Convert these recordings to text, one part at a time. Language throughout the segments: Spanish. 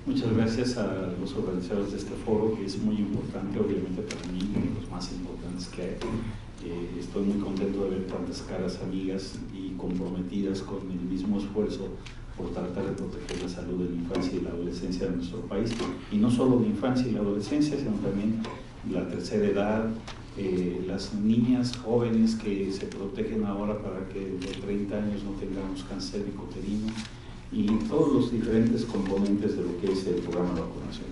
Muchas gracias a los organizadores de este foro, que es muy importante, obviamente para mí, uno de los más importantes que hay. Estoy muy contento de ver tantas caras amigas y comprometidas con el mismo esfuerzo por tratar de proteger la salud de la infancia y la adolescencia de nuestro país, y no solo la infancia y la adolescencia, sino también la tercera edad, las niñas jóvenes que se protegen ahora para que de 30 años no tengamos cáncer uterino, y todos los diferentes componentes de lo que es el programa de vacunación.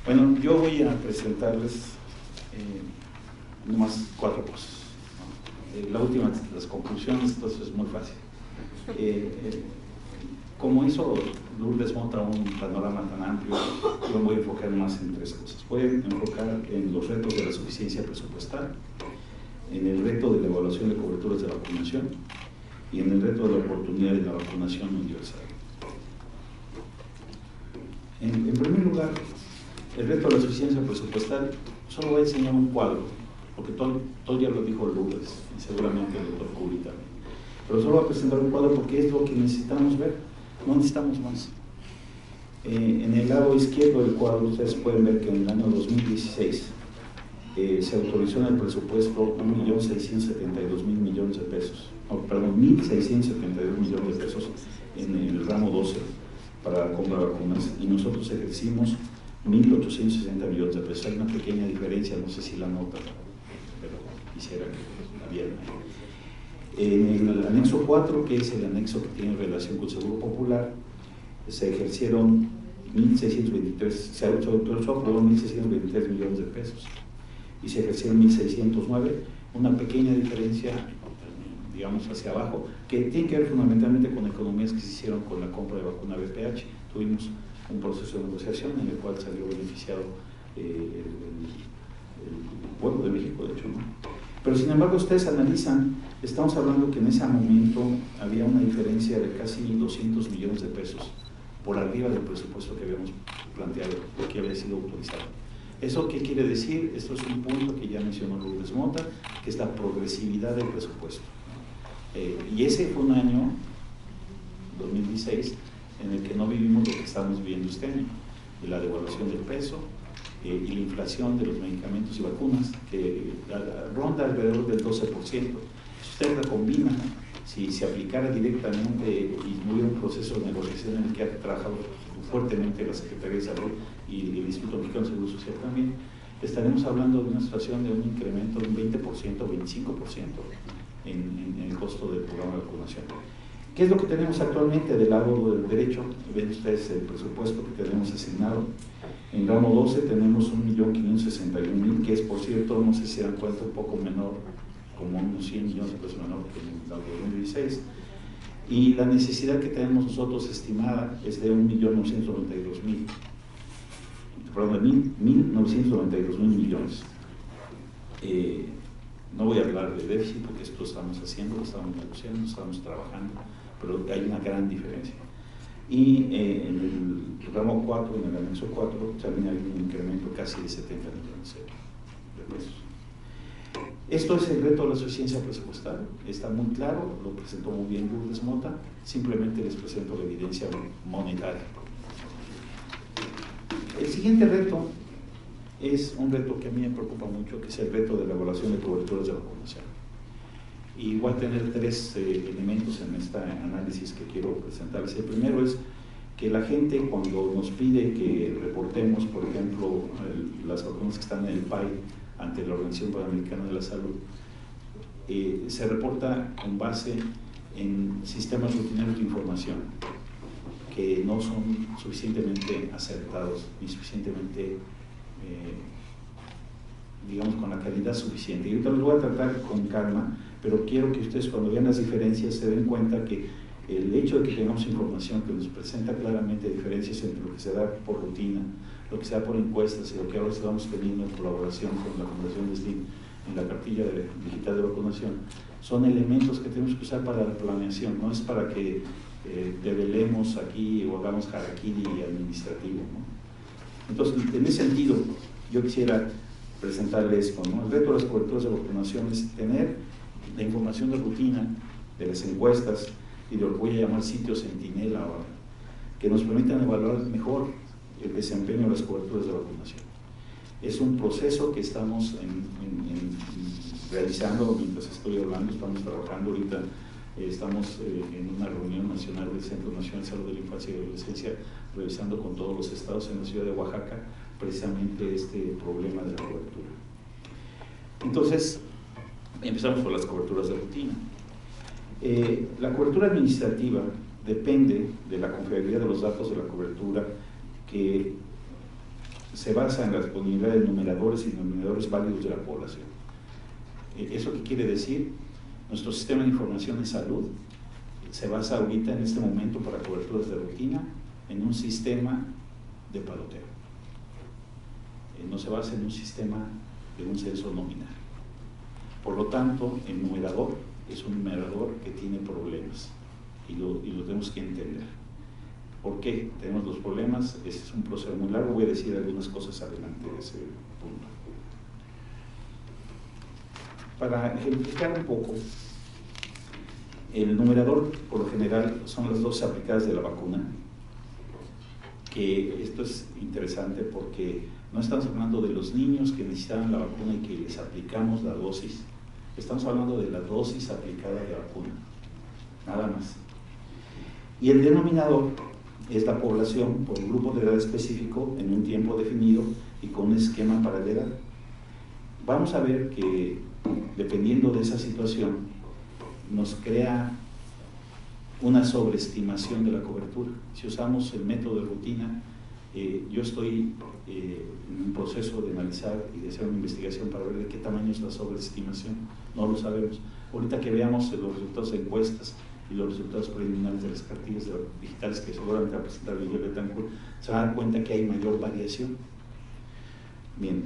Bueno, yo voy a presentarles nomás 4 cosas, ¿no? La última, las conclusiones, entonces es muy fácil. Como hizo Lourdes Mota un panorama tan amplio, yo me voy a enfocar más en 3 cosas. Voy a enfocar en los retos de la suficiencia presupuestal, en el reto de la evaluación de coberturas de vacunación y en el reto de la oportunidad de la vacunación universal. En primer lugar, el reto de la suficiencia presupuestal, solo voy a enseñar un cuadro, porque todo ya lo dijo Lourdes y seguramente el doctor Curi también. Pero solo voy a presentar un cuadro porque es lo que necesitamos ver, no necesitamos más. En el lado izquierdo del cuadro ustedes pueden ver que en el año 2016 se autorizó en el presupuesto 1.672.000 millones de pesos, perdón, 1.672 millones de pesos en el ramo 12 para la compra de vacunas, y nosotros ejercimos 1.860 millones de pesos. Hay una pequeña diferencia, no sé si la notan, pero quisiera que la vieran. En el anexo 4, que es el anexo que tiene relación con el Seguro Popular, se ejercieron 1.623, se autorizó 1.623 millones de pesos y se ejercieron 1.609, una pequeña diferencia, digamos, hacia abajo, que tiene que ver fundamentalmente con economías que se hicieron con la compra de vacuna BPH. Tuvimos un proceso de negociación en el cual salió beneficiado el pueblo de México, de hecho, ¿no? Pero sin embargo, ustedes analizan, estamos hablando que en ese momento había una diferencia de casi 200 millones de pesos por arriba del presupuesto que habíamos planteado, lo que había sido autorizado. ¿Eso qué quiere decir? Esto es un punto que ya mencionó Lourdes Mota, que es la progresividad del presupuesto. Y ese fue un año, 2016, en el que no vivimos lo que estamos viviendo este año, de la devaluación del peso y la inflación de los medicamentos y vacunas, que ronda alrededor del 12%. Si usted la combina, si se aplicara directamente y no hubiera un proceso de negociación en el que ha trabajado fuertemente la Secretaría de Salud y el Instituto Mexicano de Seguro Social también, estaremos hablando de una situación de un incremento de un 20% o 25% en el costo del programa de vacunación. ¿Qué es lo que tenemos actualmente del lado del derecho? Ven ustedes el presupuesto que tenemos asignado. En ramo 12 tenemos 1.561.000, que es, por cierto, no sé si se dan cuenta, un poco menor, como unos 100 millones de pesos menor que en el 2016. Y la necesidad que tenemos nosotros estimada es de 1.992.000, perdón, de 1.992.000 millones. No voy a hablar de déficit porque esto estamos haciendo, lo estamos negociando, estamos trabajando, pero hay una gran diferencia. Y en el ramo 4, en el anexo 4, también hay un incremento casi de 70 millones de pesos. Esto es el reto de la suficiencia presupuestal, está muy claro, lo presentó muy bien Lourdes Mota, simplemente les presento la evidencia monetaria. El siguiente reto es un reto que a mí me preocupa mucho, que es el reto de la evaluación de coberturas de vacunación. Y voy a tener 3 elementos en este análisis que quiero presentarles. El primero es que la gente, cuando nos pide que reportemos, por ejemplo, las vacunas que están en el PAI ante la Organización Panamericana de la Salud, se reporta con base en sistemas rutinarios de información que no son suficientemente acertados ni suficientemente digamos, con la calidad suficiente. Y ahorita los voy a tratar con calma, pero quiero que ustedes, cuando vean las diferencias, se den cuenta que el hecho de que tengamos información que nos presenta claramente diferencias entre lo que se da por rutina, lo que se da por encuestas y lo que ahora estamos teniendo en colaboración con la Fundación de SLIM en la cartilla digital de vacunación, son elementos que tenemos que usar para la planeación, no es para que develemos aquí o hagamos harakiri administrativo, ¿no? Entonces, en ese sentido, yo quisiera presentarles con el reto de las coberturas de vacunación es tener la información de rutina de las encuestas y de lo que voy a llamar sitio centinela ahora, que nos permitan evaluar mejor el desempeño de las coberturas de vacunación. Es un proceso que estamos realizando mientras estoy hablando, estamos trabajando ahorita, estamos en una reunión nacional del Centro Nacional de Salud de la Infancia y Adolescencia, revisando con todos los estados en la ciudad de Oaxaca precisamente este problema de la cobertura. Entonces, empezamos por las coberturas de rutina. La cobertura administrativa depende de la confiabilidad de los datos de la cobertura, que se basa en la disponibilidad de numeradores y denominadores válidos de la población. ¿Eso qué quiere decir? Nuestro sistema de información de salud se basa ahorita en este momento para coberturas de rutina en un sistema de paloteo. No se basa en un sistema de un censo nominal. Por lo tanto, el numerador es un numerador que tiene problemas y lo tenemos que entender. ¿Por qué tenemos los problemas? Este es un proceso muy largo, voy a decir algunas cosas adelante de ese punto. Para ejemplificar un poco, el numerador, por lo general, son las dosis aplicadas de la vacuna, que esto es interesante porque no estamos hablando de los niños que necesitaban la vacuna y que les aplicamos la dosis, estamos hablando de la dosis aplicada de vacuna, nada más. Y el denominador es la población por un grupo de edad específico en un tiempo definido y con un esquema para la edad. Vamos a ver que dependiendo de esa situación nos crea una sobreestimación de la cobertura. Si usamos el método de rutina, yo estoy en un proceso de analizar y de hacer una investigación para ver de qué tamaño es la sobreestimación. No lo sabemos. Ahorita que veamos los resultados de encuestas y los resultados preliminares de las cartillas digitales que seguramente va a presentar Miguel Betancourt, se van a dar cuenta que hay mayor variación. Bien.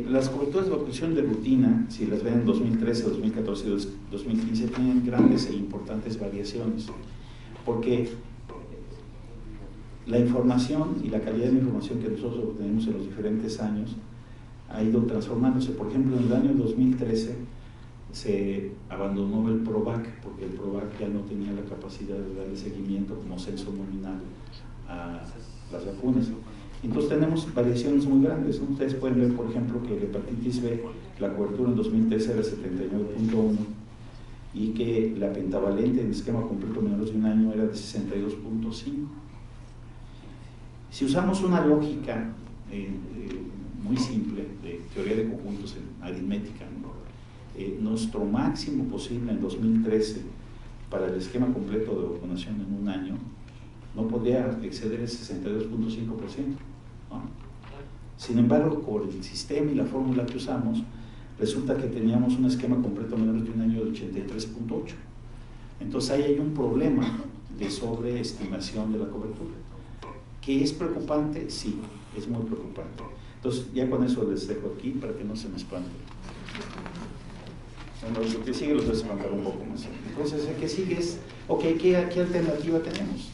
Las coberturas de vacunación de rutina, si las ven en 2013, 2014 y 2015, tienen grandes e importantes variaciones, porque la información y la calidad de la información que nosotros obtenemos en los diferentes años ha ido transformándose. Por ejemplo, en el año 2013 se abandonó el PROVAC, porque el PROVAC ya no tenía la capacidad de darle seguimiento como censo nominal a las vacunas. Entonces tenemos variaciones muy grandes, ¿no? Ustedes pueden ver, por ejemplo, que la hepatitis B, la cobertura en 2013 era 79.1 y que la pentavalente en esquema completo menores de un año era de 62.5. Si usamos una lógica muy simple de teoría de conjuntos en aritmética, ¿no? Nuestro máximo posible en 2013 para el esquema completo de vacunación en un año no podía exceder el 62.5%, ¿no? Sin embargo, por el sistema y la fórmula que usamos, resulta que teníamos un esquema completo menor de un año de 83.8. Entonces ahí hay un problema de sobreestimación de la cobertura. ¿Que es preocupante? Sí, es muy preocupante. Entonces ya con eso les dejo aquí para que no se me espanten. Bueno, lo que sigue los voy a espantar un poco más. Entonces el que sigue es, ok, ¿qué alternativa tenemos?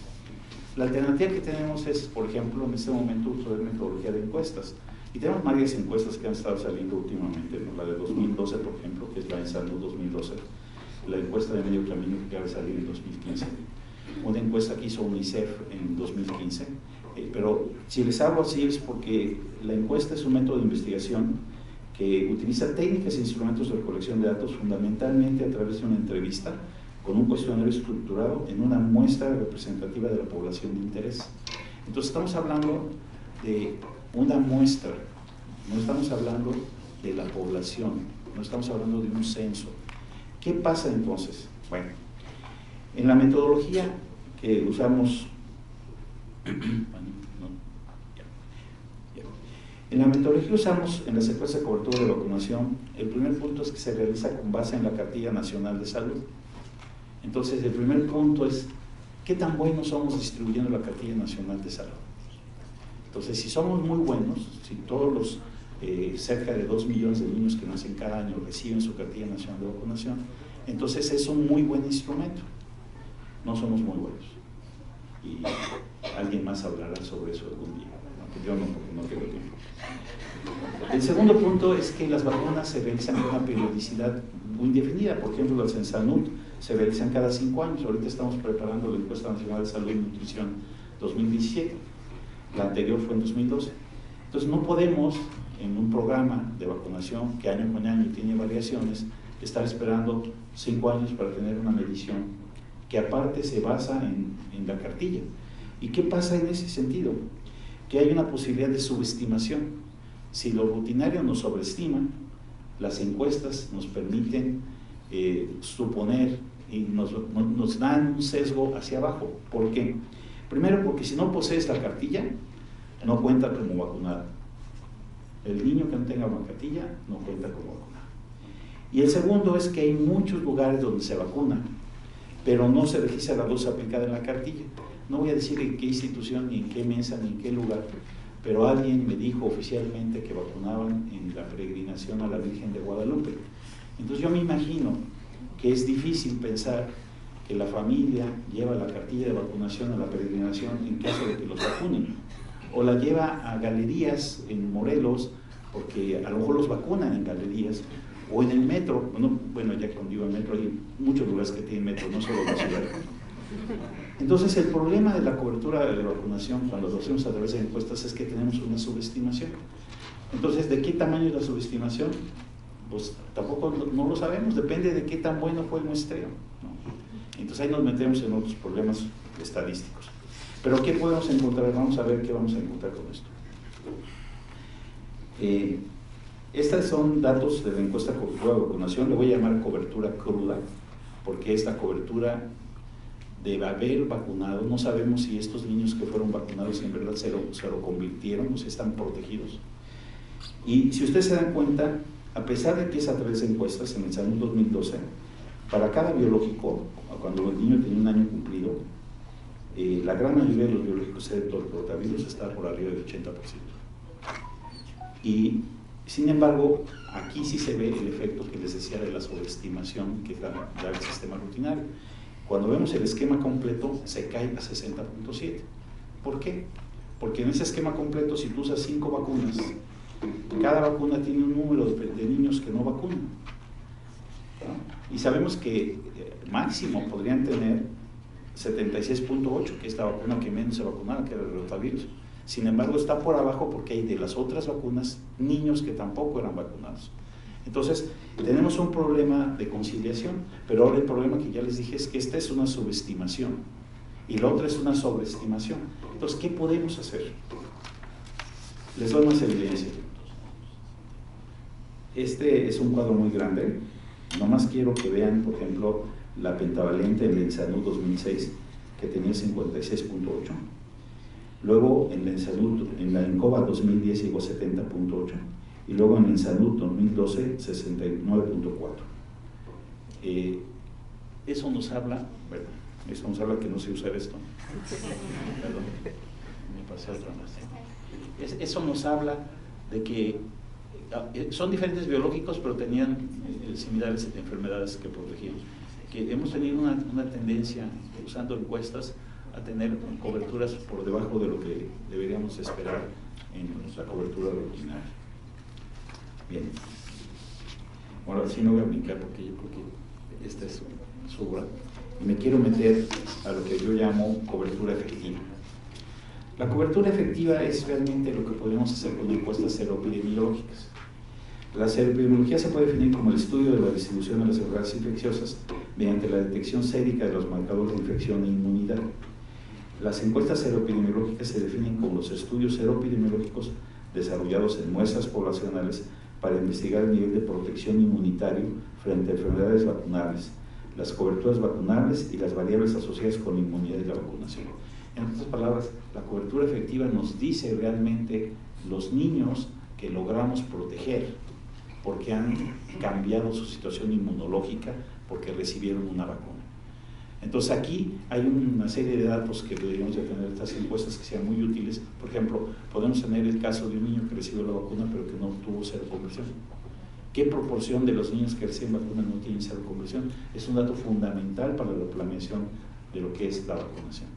La alternativa que tenemos es, por ejemplo, en este momento uso de metodología de encuestas. Y tenemos varias encuestas que han estado saliendo últimamente, ¿no? La de 2012, por ejemplo, que es la Ensalud 2012, la encuesta de medio camino que acaba de salir en 2015, una encuesta que hizo UNICEF en 2015, pero si les hablo así es porque la encuesta es un método de investigación que utiliza técnicas e instrumentos de recolección de datos fundamentalmente a través de una entrevista con un cuestionario estructurado en una muestra representativa de la población de interés. Entonces estamos hablando de una muestra, no estamos hablando de la población, no estamos hablando de un censo. ¿Qué pasa entonces? Bueno, en la metodología que usamos, en la metodología que usamos en la secuencia de cobertura de vacunación, el primer punto es que se realiza con base en la Cartilla Nacional de Salud. Entonces, el primer punto es, ¿qué tan buenos somos distribuyendo la Cartilla Nacional de Salud? Entonces, si somos muy buenos, si todos los cerca de 2 millones de niños que nacen cada año reciben su Cartilla Nacional de Vacunación, entonces es un muy buen instrumento. No somos muy buenos. Y alguien más hablará sobre eso algún día, aunque yo no, porque no tengo tiempo. El segundo punto es que las vacunas se realizan con una periodicidad muy definida. Por ejemplo, las en Sanud se realizan cada 5 años. Ahorita estamos preparando la Encuesta Nacional de Salud y Nutrición 2017. La anterior fue en 2012. Entonces no podemos, en un programa de vacunación que año con año tiene variaciones, estar esperando 5 años para tener una medición que aparte se basa en la cartilla. ¿Y qué pasa en ese sentido? Que hay una posibilidad de subestimación. Si lo rutinario nos sobreestima, las encuestas nos permiten suponer y nos dan un sesgo hacia abajo. ¿Por qué? Primero, porque si no posees la cartilla, no cuenta como vacunado. El niño que no tenga una cartilla no cuenta como vacunado. Y el segundo es que hay muchos lugares donde se vacuna, pero no se registra la dosis aplicada en la cartilla. No voy a decir en qué institución, ni en qué mesa, ni en qué lugar, pero alguien me dijo oficialmente que vacunaban en la peregrinación a la Virgen de Guadalupe. Entonces yo me imagino que es difícil pensar que la familia lleva la cartilla de vacunación a la peregrinación en caso de que los vacunen, o la lleva a galerías en Morelos, porque a lo mejor los vacunan en galerías, o en el metro. Bueno, ya cuando digo el metro, hay muchos lugares que tienen metro, no solo la ciudad. Entonces el problema de la cobertura de vacunación cuando lo hacemos a través de encuestas es que tenemos una subestimación. Entonces, ¿de qué tamaño es la subestimación? Pues tampoco no lo sabemos, depende de qué tan bueno fue el muestreo, ¿no? Entonces ahí nos metemos en otros problemas estadísticos. Pero ¿qué podemos encontrar? Vamos a ver qué vamos a encontrar con esto. Estos son datos de la encuesta cobertura de vacunación. Le voy a llamar cobertura cruda, porque es la cobertura de haber vacunado. No sabemos si estos niños que fueron vacunados en verdad se lo convirtieron o si están protegidos. Y si ustedes se dan cuenta, a pesar de que es a través de encuestas, en el año 2012, para cada biológico, cuando el niño tenía un año cumplido, la gran mayoría de los biológicos, excepto el rotavirus, está por arriba del 80%. Y sin embargo, aquí sí se ve el efecto que les decía de la sobreestimación que da el sistema rutinario. Cuando vemos el esquema completo, se cae a 60.7. ¿Por qué? Porque en ese esquema completo, si tú usas 5 vacunas, cada vacuna tiene un número de niños que no vacunan, ¿no? Y sabemos que máximo podrían tener 76.8, que es la vacuna que menos se vacunaba, que era el rotavirus. Sin embargo, está por abajo porque hay de las otras vacunas niños que tampoco eran vacunados. Entonces, tenemos un problema de conciliación, pero ahora el problema que ya les dije es que esta es una subestimación y la otra es una sobreestimación. Entonces, ¿qué podemos hacer? Les doy más evidencia. Este es un cuadro muy grande. Nomás quiero que vean, por ejemplo, la pentavalente en el Ensanud 2006, que tenía 56.8. Luego en la ENCOVA 2010 llegó a 70.8. Y luego en el Ensanud 2012, 69.4. Eso nos habla, bueno, eso nos habla que no sé usar esto. Perdón, me pasé otra vez. Eso nos habla de que son diferentes biológicos, pero tenían similares enfermedades que protegían. Que hemos tenido una tendencia, usando encuestas, a tener coberturas por debajo de lo que deberíamos esperar en nuestra cobertura rutinaria. Bien. Ahora sí no voy a brincar porque yo creo que esta es su obra. Y me quiero meter a lo que yo llamo cobertura efectiva. La cobertura efectiva es realmente lo que podemos hacer con encuestas seroepidemiológicas. La seroepidemiología se puede definir como el estudio de la distribución de las enfermedades infecciosas mediante la detección sérica de los marcadores de infección e inmunidad. Las encuestas seroepidemiológicas se definen como los estudios seroepidemiológicos desarrollados en muestras poblacionales para investigar el nivel de protección inmunitario frente a enfermedades vacunables, las coberturas vacunables y las variables asociadas con la inmunidad y la vacunación. En otras palabras, la cobertura efectiva nos dice realmente los niños que logramos proteger porque han cambiado su situación inmunológica porque recibieron una vacuna. Entonces aquí hay una serie de datos que deberíamos de tener estas encuestas que sean muy útiles. Por ejemplo, podemos tener el caso de un niño que recibió la vacuna pero que no tuvo seroconversión. ¿Qué proporción de los niños que reciben vacuna no tienen seroconversión? Es un dato fundamental para la planeación de lo que es la vacunación.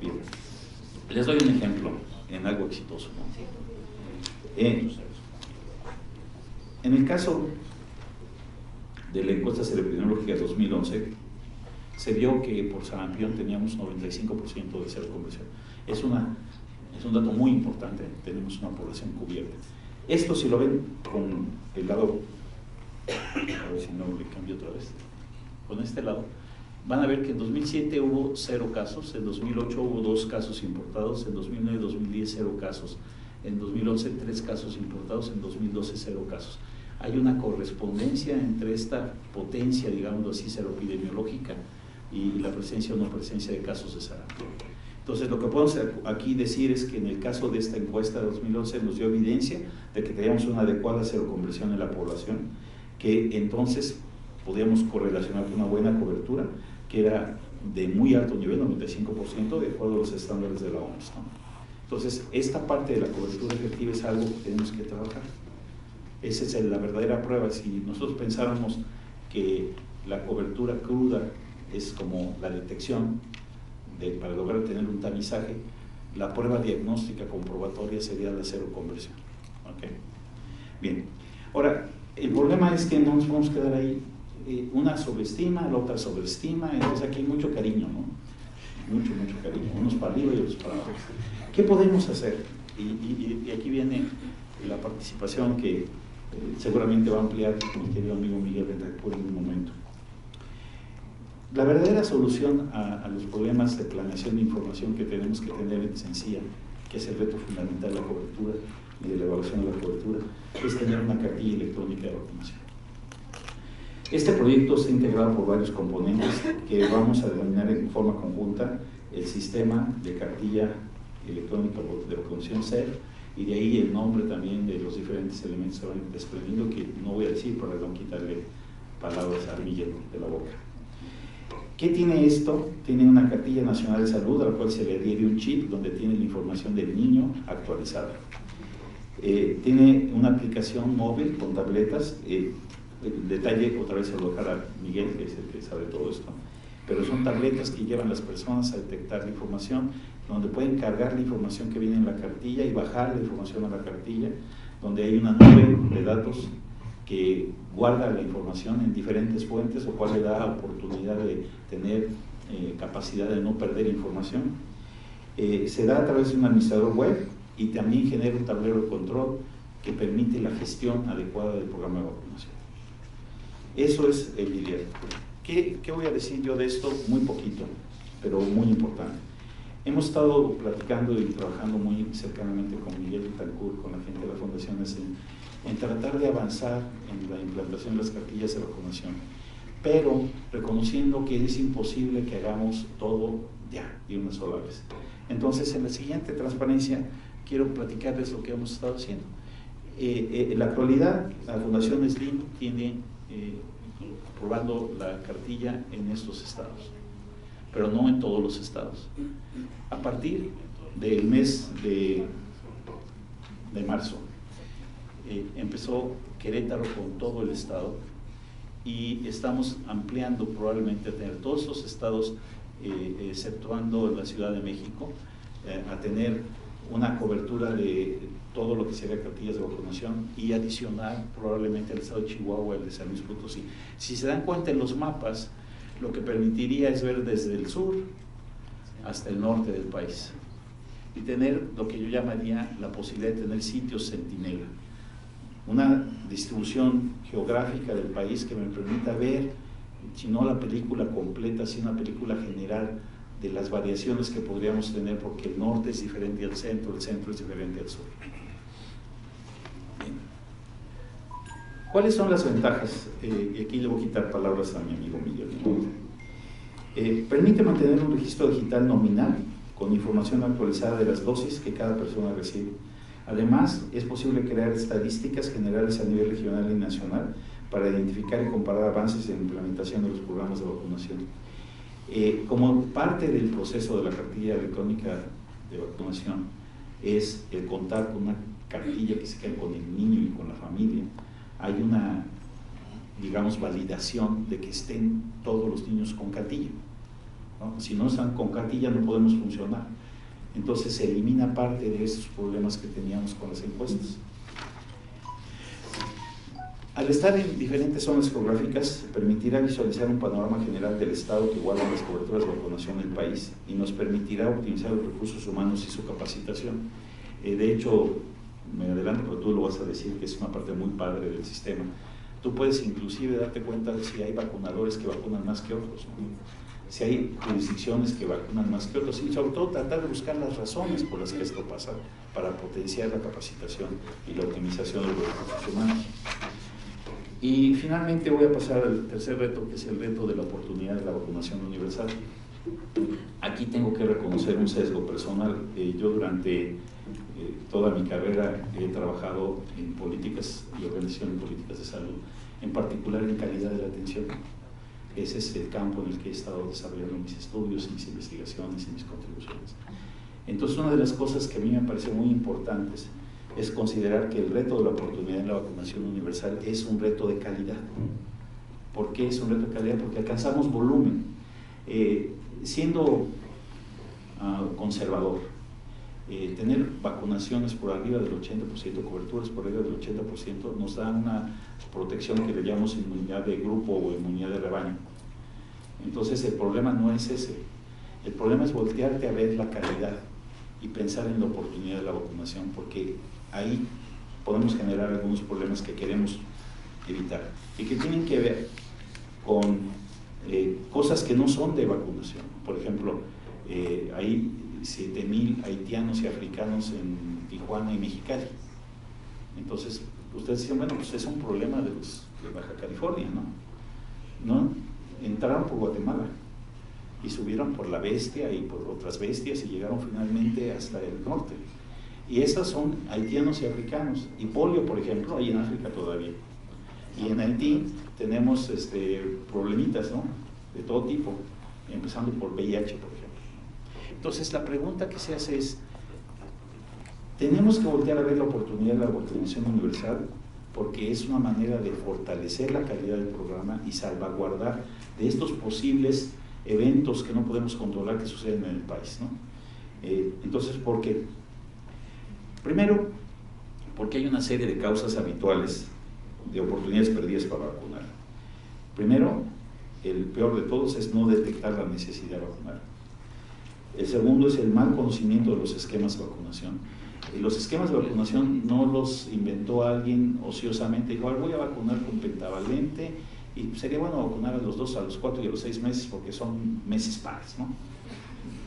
Bien. Les doy un ejemplo en algo exitoso, ¿no? En el caso de la encuesta epidemiológica de 2011, se vio que por sarampión teníamos 95% de seroconversión. Es un dato muy importante, tenemos una población cubierta. Esto, si lo ven con el lado, a ver si no le cambio otra vez, con este lado, van a ver que en 2007 hubo 0 casos, en 2008 hubo 2 casos importados, en 2009 y 2010 0 casos, en 2011 3 casos importados, en 2012 0 casos. Hay una correspondencia entre esta potencia, digamos así, seroepidemiológica y la presencia o no presencia de casos de sarampión. Entonces, lo que podemos aquí decir es que en el caso de esta encuesta de 2011 nos dio evidencia de que teníamos una adecuada seroconversión en la población, que entonces podíamos correlacionar con una buena cobertura, que era de muy alto nivel, 95%, de acuerdo a los estándares de la OMS, ¿no? Entonces, esta parte de la cobertura efectiva es algo que tenemos que trabajar. Esa es la verdadera prueba. Si nosotros pensáramos que la cobertura cruda es como la detección para lograr tener un tamizaje, la prueba diagnóstica comprobatoria sería la seroconversión. ¿Okay? Bien. Ahora, el problema es que no nos podemos quedar ahí. Una sobreestima, la otra sobreestima, entonces aquí hay mucho cariño, ¿no? Mucho cariño, unos para arriba y otros para abajo. ¿Qué podemos hacer? Y aquí viene la participación que seguramente va a ampliar mi querido amigo Miguel Betancourt en un momento. La verdadera solución a los problemas de planeación de información que tenemos que tener en Sencilla, que es el reto fundamental de la cobertura y de la evaluación de la cobertura, es tener una cartilla electrónica de vacunación. Este proyecto está integrado por varios componentes que vamos a denominar en forma conjunta el sistema de cartilla electrónica de vacunación SER, y de ahí el nombre también de los diferentes elementos que van desprendiendo, que no voy a decir para no quitarle palabras a Miguel de la boca. ¿Qué tiene esto? Tiene una cartilla nacional de salud a la cual se le adhiere un chip donde tiene la información del niño actualizada. Tiene una aplicación móvil con tabletas. El detalle otra vez se lo dejará Miguel, que es el que sabe todo esto, pero son tabletas que llevan las personas a detectar la información, donde pueden cargar la información que viene en la cartilla y bajar la información a la cartilla, donde hay una nube de datos que guarda la información en diferentes fuentes, lo cual le da oportunidad de tener capacidad de no perder información. Se da a través de un administrador web y también genera un tablero de control que permite la gestión adecuada del programa de vacunación. Eso es el IDER. ¿Qué voy a decir yo de esto? Muy poquito, pero muy importante. Hemos estado platicando y trabajando muy cercanamente con Miguel Betancourt, con la gente de las fundaciones, en tratar de avanzar en la implantación de las cartillas de vacunación, pero reconociendo que es imposible que hagamos todo ya, de una sola vez. Entonces, en la siguiente transparencia, quiero platicarles lo que hemos estado haciendo. En la actualidad, la Fundación SLIM tiene aprobando la cartilla en estos estados, pero no en todos los estados. A partir del mes de marzo, empezó Querétaro con todo el estado y estamos ampliando probablemente a tener todos los estados, exceptuando la Ciudad de México, a tener una cobertura de todo lo que sería cartillas de vacunación y adicionar probablemente al estado de Chihuahua, el de San Luis Potosí. Si se dan cuenta en los mapas, lo que permitiría es ver desde el sur hasta el norte del país y tener lo que yo llamaría la posibilidad de tener sitios centinela, una distribución geográfica del país que me permita ver, si no la película completa, sino una película general de las variaciones que podríamos tener, porque el norte es diferente al centro, el centro es diferente al sur. Bien. ¿Cuáles son las ventajas? Y aquí le voy a quitar palabras a mi amigo Miguel. Permite mantener un registro digital nominal con información actualizada de las dosis que cada persona recibe. Además, es posible crear estadísticas generales a nivel regional y nacional para identificar y comparar avances en la implementación de los programas de vacunación. Como parte del proceso de la cartilla electrónica de vacunación es el contar con una cartilla que se quede con el niño y con la familia. Hay una, digamos, validación de que estén todos los niños con cartilla, ¿no? Si no están con cartilla no podemos funcionar. Entonces se elimina parte de esos problemas que teníamos con las encuestas. Al estar en diferentes zonas geográficas, permitirá visualizar un panorama general del estado que iguala las coberturas de vacunación del país y nos permitirá optimizar los recursos humanos y su capacitación. De hecho, me adelanto, pero tú lo vas a decir, que es una parte muy padre del sistema. Tú puedes inclusive darte cuenta de si hay vacunadores que vacunan más que otros, ¿no? Si hay jurisdicciones que vacunan más que otros, y sobre todo tratar de buscar las razones por las que esto pasa, para potenciar la capacitación y la optimización de los recursos humanos. Y finalmente voy a pasar al tercer reto, que es el reto de la oportunidad de la vacunación universal. Aquí tengo que reconocer un sesgo personal. Yo durante toda mi carrera he trabajado en políticas y organización de políticas de salud, en particular en calidad de la atención. Ese es el campo en el que he estado desarrollando mis estudios, mis investigaciones y mis contribuciones. Entonces, una de las cosas que a mí me parecen muy importantes es considerar que el reto de la oportunidad en la vacunación universal es un reto de calidad. ¿Por qué es un reto de calidad? Porque alcanzamos volumen. Siendo conservador, tener vacunaciones por arriba del 80%, coberturas por arriba del 80%, nos da una protección que le llamamos inmunidad de grupo o inmunidad de rebaño. Entonces el problema no es ese, el problema es voltearte a ver la calidad y pensar en la oportunidad de la vacunación, porque ahí podemos generar algunos problemas que queremos evitar y que tienen que ver con cosas que no son de vacunación. Por ejemplo, hay 7,000 haitianos y africanos en Tijuana y Mexicali. Entonces, ustedes dicen, bueno, pues es un problema de Baja California, ¿no? Entraron por Guatemala y subieron por La Bestia y por otras bestias y llegaron finalmente hasta el norte. Y esas son haitianos y africanos. Y polio, por ejemplo, hay en África todavía. Y en Haití tenemos problemitas, ¿no? De todo tipo, empezando por VIH, por ejemplo. Entonces, la pregunta que se hace es, tenemos que voltear a ver la oportunidad de la vacunación universal, porque es una manera de fortalecer la calidad del programa y salvaguardar de estos posibles eventos que no podemos controlar que suceden en el país, ¿no? Entonces, ¿por qué? Primero, porque hay una serie de causas habituales de oportunidades perdidas para vacunar. Primero, el peor de todos es no detectar la necesidad de vacunar. El segundo es el mal conocimiento de los esquemas de vacunación. Los esquemas de vacunación no los inventó alguien ociosamente, dijo, voy a vacunar con pentavalente y sería bueno vacunar a los 2, a los 4 y a los 6 meses porque son meses pares, ¿no?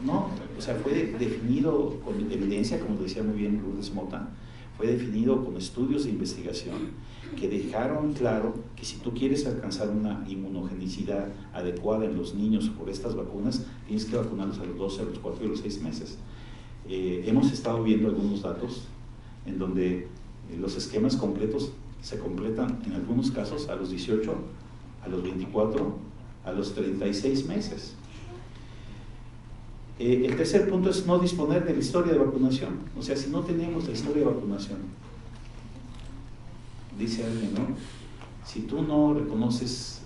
No, o sea, fue definido con evidencia, como decía muy bien Lourdes Mota, fue definido con estudios de investigación que dejaron claro que si tú quieres alcanzar una inmunogenicidad adecuada en los niños por estas vacunas, tienes que vacunarlos a los 12, a los 4 y a los 6 meses. Hemos estado viendo algunos datos en donde los esquemas completos se completan en algunos casos a los 18, a los 24, a los 36 meses. El tercer punto es no disponer de la historia de vacunación. O sea, si no tenemos la historia de vacunación, dice alguien, ¿no? Si tú no reconoces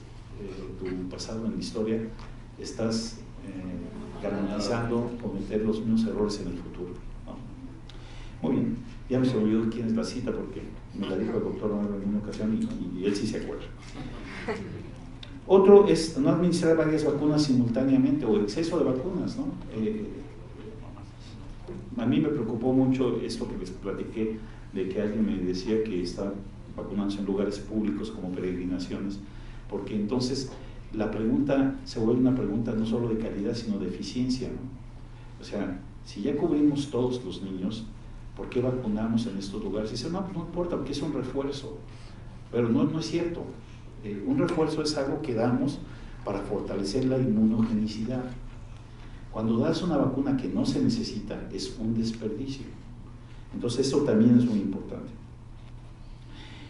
tu pasado en la historia, estás garantizando cometer los mismos errores en el futuro, ¿no? Muy bien, ya me se olvidó quién es la cita porque me la dijo el doctor en una ocasión y él sí se acuerda. Otro es no administrar varias vacunas simultáneamente o exceso de vacunas, ¿no? A mí me preocupó mucho esto que les platiqué de que alguien me decía que está vacunándose en lugares públicos como peregrinaciones, porque entonces la pregunta se vuelve una pregunta no solo de calidad sino de eficiencia, ¿no? O sea, si ya cubrimos todos los niños, ¿por qué vacunamos en estos lugares? Y dicen, no, no importa porque es un refuerzo, pero no es cierto. Un refuerzo es algo que damos para fortalecer la inmunogenicidad. Cuando das una vacuna que no se necesita, es un desperdicio. Entonces eso también es muy importante.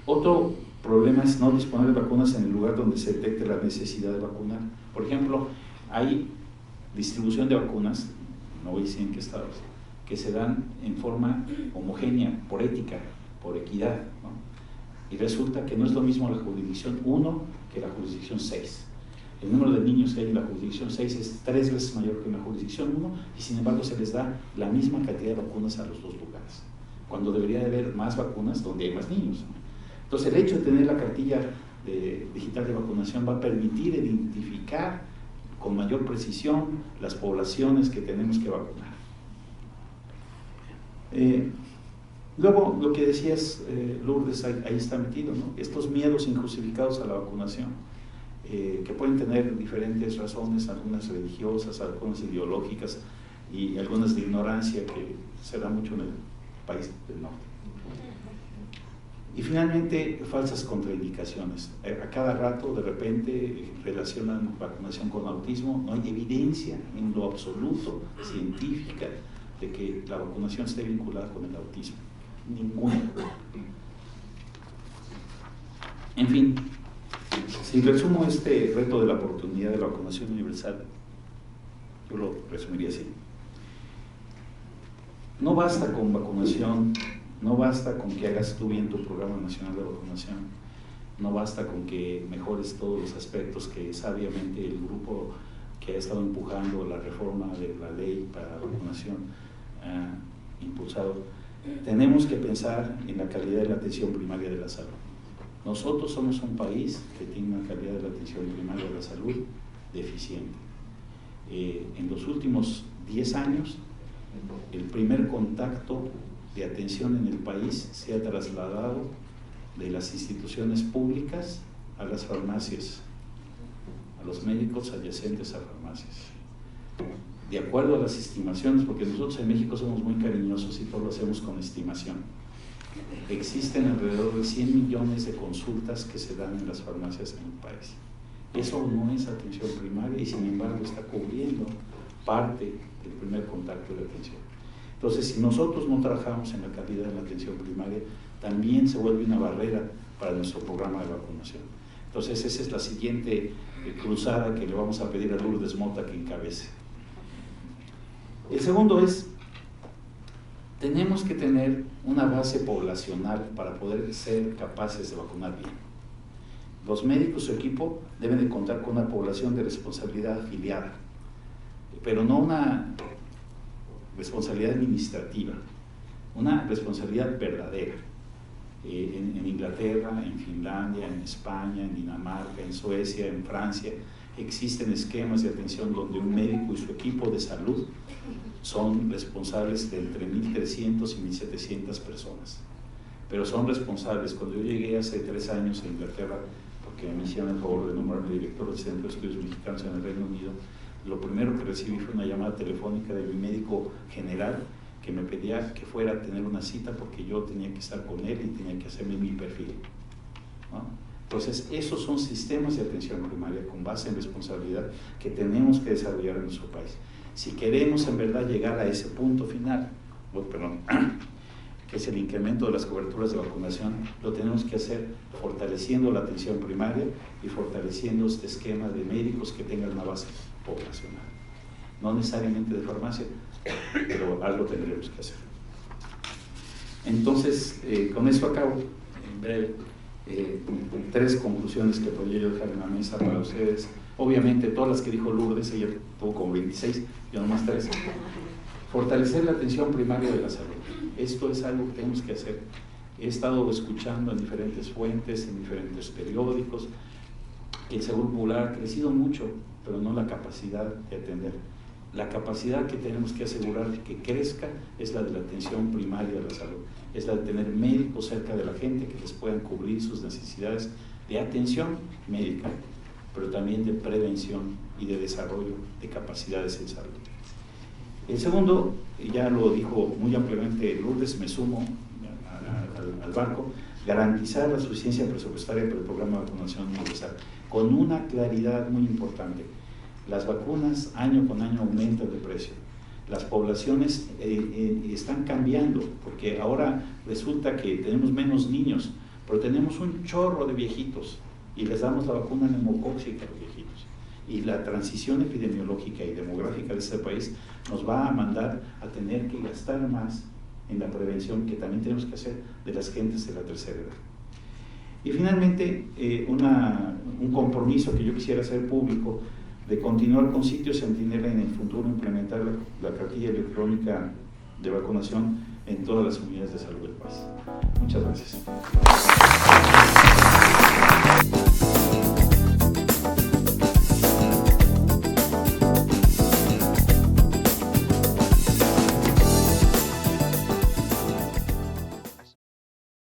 Otro problema es no disponer de vacunas en el lugar donde se detecte la necesidad de vacunar. Por ejemplo, hay distribución de vacunas, no voy a decir en qué estados, que se dan en forma homogénea, por ética, por equidad, ¿no? Y resulta que no es lo mismo la jurisdicción 1 que la jurisdicción 6. El número de niños que hay en la jurisdicción 6 es 3 veces mayor que en la jurisdicción 1 y sin embargo se les da la misma cantidad de vacunas a los dos lugares, cuando debería de haber más vacunas donde hay más niños. Entonces el hecho de tener la cartilla digital de vacunación va a permitir identificar con mayor precisión las poblaciones que tenemos que vacunar. Luego, lo que decías, Lourdes, ahí está metido, ¿no? Estos miedos injustificados a la vacunación, que pueden tener diferentes razones, algunas religiosas, algunas ideológicas y algunas de ignorancia, que se da mucho en el país del norte. Y finalmente, falsas contraindicaciones. A cada rato, de repente, relacionan vacunación con autismo. No hay evidencia en lo absoluto científica de que la vacunación esté vinculada con el autismo. Ninguna. En fin, si resumo este reto de la oportunidad de la vacunación universal, yo lo resumiría así. No basta con vacunación, no basta con que hagas tú bien tu programa nacional de vacunación, no basta con que mejores todos los aspectos que sabiamente el grupo que ha estado empujando la reforma de la ley para la vacunación ha impulsado. Tenemos que pensar en la calidad de la atención primaria de la salud. Nosotros somos un país que tiene una calidad de la atención primaria de la salud deficiente. En los últimos 10 años, el primer contacto de atención en el país se ha trasladado de las instituciones públicas a las farmacias, a los médicos adyacentes a farmacias. De acuerdo a las estimaciones, porque nosotros en México somos muy cariñosos y todo lo hacemos con estimación, existen alrededor de 100 millones de consultas que se dan en las farmacias en el país. Eso no es atención primaria y sin embargo está cubriendo parte del primer contacto de atención. Entonces, si nosotros no trabajamos en la calidad de la atención primaria, también se vuelve una barrera para nuestro programa de vacunación. Entonces, esa es la siguiente cruzada que le vamos a pedir a Lourdes Mota que encabece. El segundo es, tenemos que tener una base poblacional para poder ser capaces de vacunar bien. Los médicos y su equipo deben de contar con una población de responsabilidad afiliada, pero no una responsabilidad administrativa, una responsabilidad verdadera. En Inglaterra, en Finlandia, en España, en Dinamarca, en Suecia, en Francia, existen esquemas de atención donde un médico y su equipo de salud son responsables de entre 1.300 y 1.700 personas. Pero son responsables. Cuando yo llegué hace 3 años a Inglaterra, porque me hicieron el favor de nombrarme director del Centro de Estudios Mexicanos en el Reino Unido, lo primero que recibí fue una llamada telefónica de mi médico general que me pedía que fuera a tener una cita porque yo tenía que estar con él y tenía que hacerme mi perfil, ¿no? Entonces, esos son sistemas de atención primaria con base en responsabilidad que tenemos que desarrollar en nuestro país. Si queremos en verdad llegar a ese punto final, que es el incremento de las coberturas de vacunación, lo tenemos que hacer fortaleciendo la atención primaria y fortaleciendo este esquema de médicos que tengan una base poblacional. No necesariamente de farmacia, pero algo tendremos que hacer. Entonces, con eso acabo, en breve, 3 conclusiones que podría yo dejar en la mesa para ustedes. Obviamente, todas las que dijo Lourdes, ella tuvo como 26, yo nomás 3. Fortalecer la atención primaria de la salud. Esto es algo que tenemos que hacer. He estado escuchando en diferentes fuentes, en diferentes periódicos, que el Seguro Popular ha crecido mucho, pero no la capacidad de atender. La capacidad que tenemos que asegurar que crezca es la de la atención primaria de la salud, es la de tener médicos cerca de la gente que les puedan cubrir sus necesidades de atención médica, pero también de prevención y de desarrollo de capacidades en salud. El segundo, ya lo dijo muy ampliamente Lourdes, me sumo al barco, garantizar la suficiencia presupuestaria para el programa de vacunación universal, con una claridad muy importante. Las vacunas año con año aumentan de precio. Las poblaciones están cambiando, porque ahora resulta que tenemos menos niños, pero tenemos un chorro de viejitos y les damos la vacuna neumocóxica a los viejitos. Y la transición epidemiológica y demográfica de este país nos va a mandar a tener que gastar más en la prevención que también tenemos que hacer de las gentes de la tercera edad. Y finalmente, un compromiso que yo quisiera hacer público de continuar con Sitio Centinela en el futuro, implementar la cartilla electrónica de vacunación en todas las unidades de salud del país. Muchas gracias.